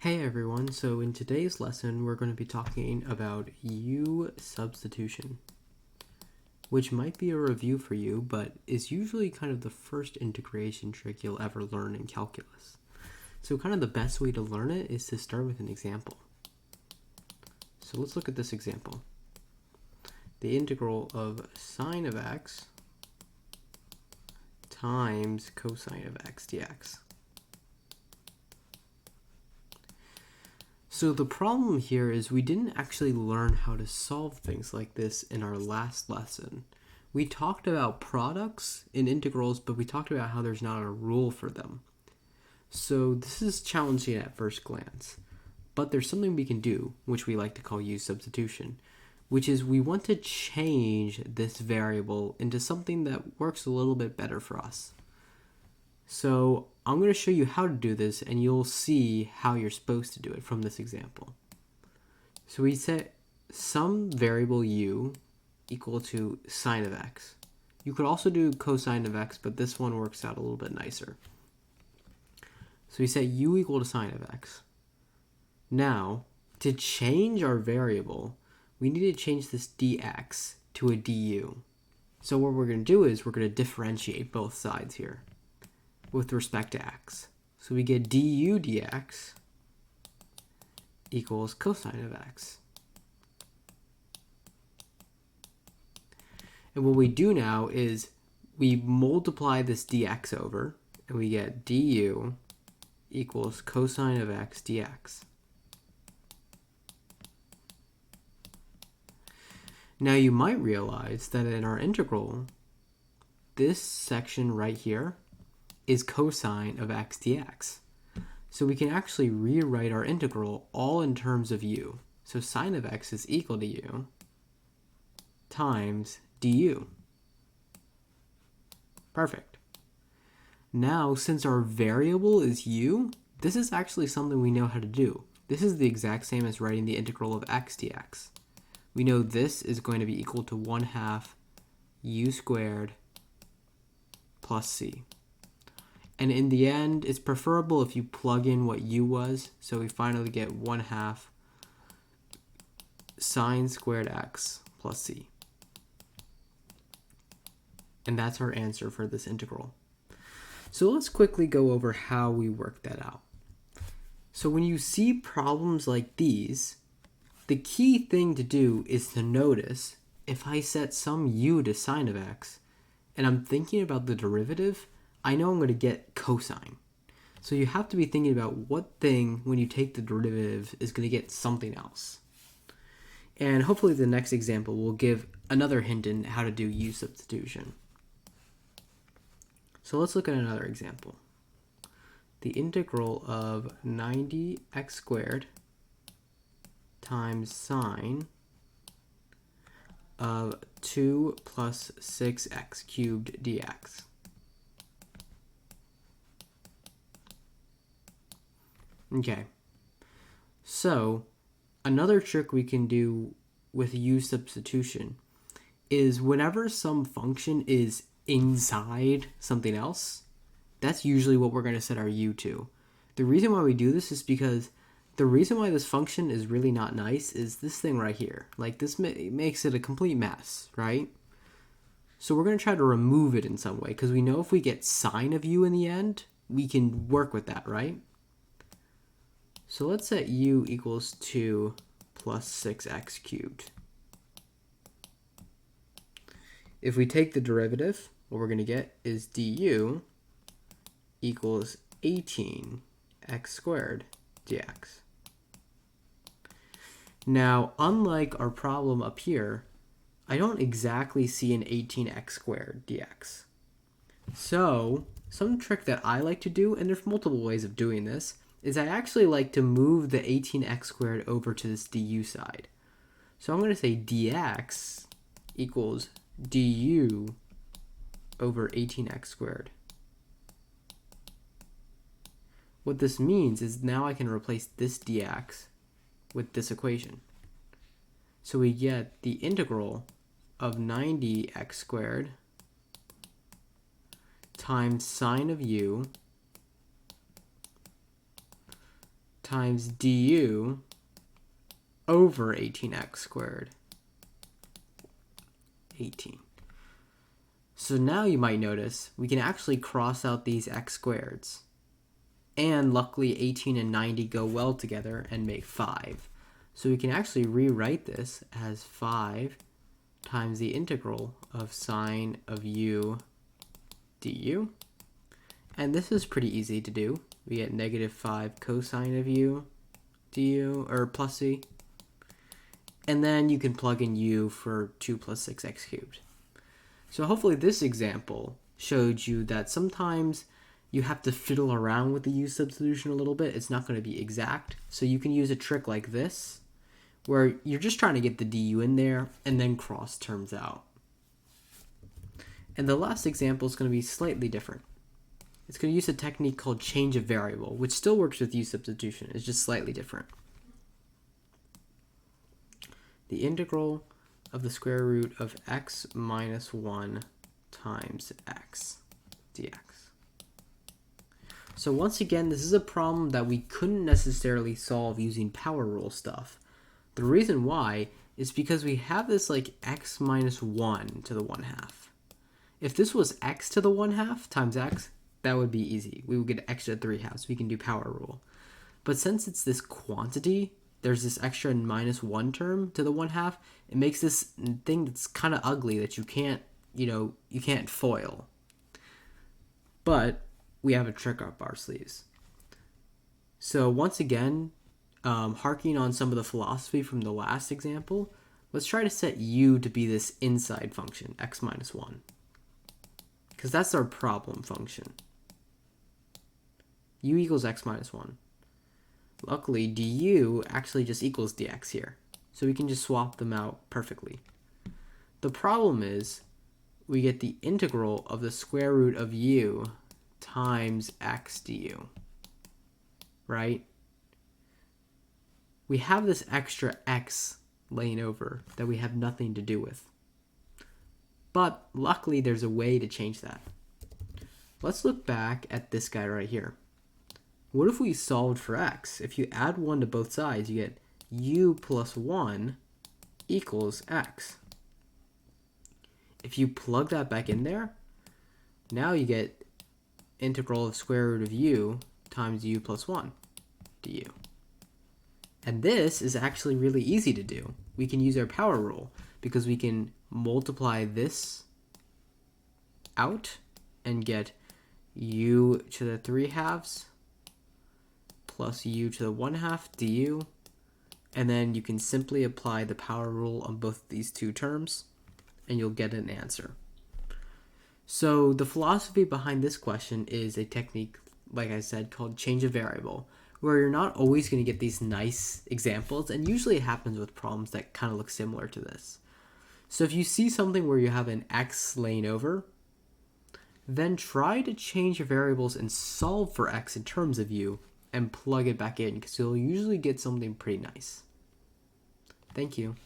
Hey everyone, so in today's lesson we're going to be talking about U-substitution, which might be a review for you, but is usually kind of the first integration trick you'll ever learn in calculus. So kind of the best way to learn it is to start with an example. So let's look at this example. The integral of sine of x times cosine of x dx. So the problem here is we didn't actually learn how to solve things like this in our last lesson. We talked about products and integrals, but we talked about how there's not a rule for them. So this is challenging at first glance, but there's something we can do, which we like to call U-substitution, which is we want to change this variable into something that works a little bit better for us. So I'm going to show you how to do this, and you'll see how you're supposed to do it from this example. So we set some variable u equal to sine of x. You could also do cosine of x, but this one works out a little bit nicer. So we set u equal to sine of x. Now, to change our variable, we need to change this dx to a du. So what we're going to do is we're going to differentiate both sides here with respect to x. So we get du dx equals cosine of x. And what we do now is we multiply this dx over, and we get du equals cosine of x dx. Now you might realize that in our integral, this section right here is cosine of x dx. So we can actually rewrite our integral all in terms of u. So sine of x is equal to u times du. Perfect. Now, since our variable is u, this is actually something we know how to do. This is the exact same as writing the integral of x dx. We know this is going to be equal to 1/2 u squared plus c. And in the end, it's preferable if you plug in what u was. So we finally get 1/2 sine squared x plus c. And that's our answer for this integral. So let's quickly go over how we work that out. So when you see problems like these, the key thing to do is to notice if I set some u to sine of x and I'm thinking about the derivative, I know I'm going to get cosine. So you have to be thinking about what thing, when you take the derivative, is going to get something else. And hopefully the next example will give another hint in how to do U-substitution. So let's look at another example. The integral of 90x squared times sine of 2 plus 6x cubed dx. Okay, so another trick we can do with U-substitution is whenever some function is inside something else, that's usually what we're going to set our u to. The reason why we do this is because the reason why this function is really not nice is this thing right here. Like, this makes it a complete mess, right? So we're going to try to remove it in some way, because we know if we get sine of u in the end, we can work with that, right? So let's set u equals 2 plus 6x cubed. If we take the derivative, what we're going to get is du equals 18x squared dx. Now, unlike our problem up here, I don't exactly see an 18x squared dx. So, some trick that I like to do, and there's multiple ways of doing this, is I actually like to move the 18x squared over to this du side. So I'm going to say dx equals du over 18x squared. What this means is now I can replace this dx with this equation. So we get the integral of 90x squared times sine of u times du over 18x squared. 18. So now you might notice we can actually cross out these x squareds. And luckily 18 and 90 go well together and make 5. So we can actually rewrite this as 5 times the integral of sine of u du. And this is pretty easy to do. We get negative 5 cosine of u du, or plus c. And then you can plug in u for 2 plus 6x cubed. So hopefully this example showed you that sometimes you have to fiddle around with the U-substitution a little bit. It's not going to be exact. So you can use a trick like this, where you're just trying to get the du in there and then cross terms out. And the last example is going to be slightly different. It's going to use a technique called change of variable, which still works with U-substitution. It's just slightly different. The integral of the square root of x minus 1 times x dx. So once again, this is a problem that we couldn't necessarily solve using power rule stuff. The reason why is because we have this like x minus 1 to the 1/2. If this was x to the 1/2 times x, that would be easy. We would get extra 3/2. We can do power rule. But since it's this quantity, there's this extra minus 1 term to the 1/2. It makes this thing that's kind of ugly that you can't, you can't foil. But we have a trick up our sleeves. So once again, harking on some of the philosophy from the last example, let's try to set u to be this inside function, x minus 1. Because that's our problem function. U equals x minus 1. Luckily, du actually just equals dx here. So we can just swap them out perfectly. The problem is we get the integral of the square root of u times x du, right? We have this extra x laying over that we have nothing to do with. But luckily there's a way to change that. Let's look back at this guy right here. What if we solved for x? If you add 1 to both sides, you get u plus 1 equals x. If you plug that back in there, now you get integral of square root of u times u plus 1 du. And this is actually really easy to do. We can use our power rule because we can multiply this out and get u to the 3/2 plus u to the 1/2 du. And then you can simply apply the power rule on both these two terms and you'll get an answer. So the philosophy behind this question is a technique, like I said, called change of variable, where you're not always going to get these nice examples, and usually it happens with problems that kind of look similar to this. So if you see something where you have an x laying over, then try to change your variables and solve for x in terms of u and plug it back in, because you'll usually get something pretty nice. Thank you.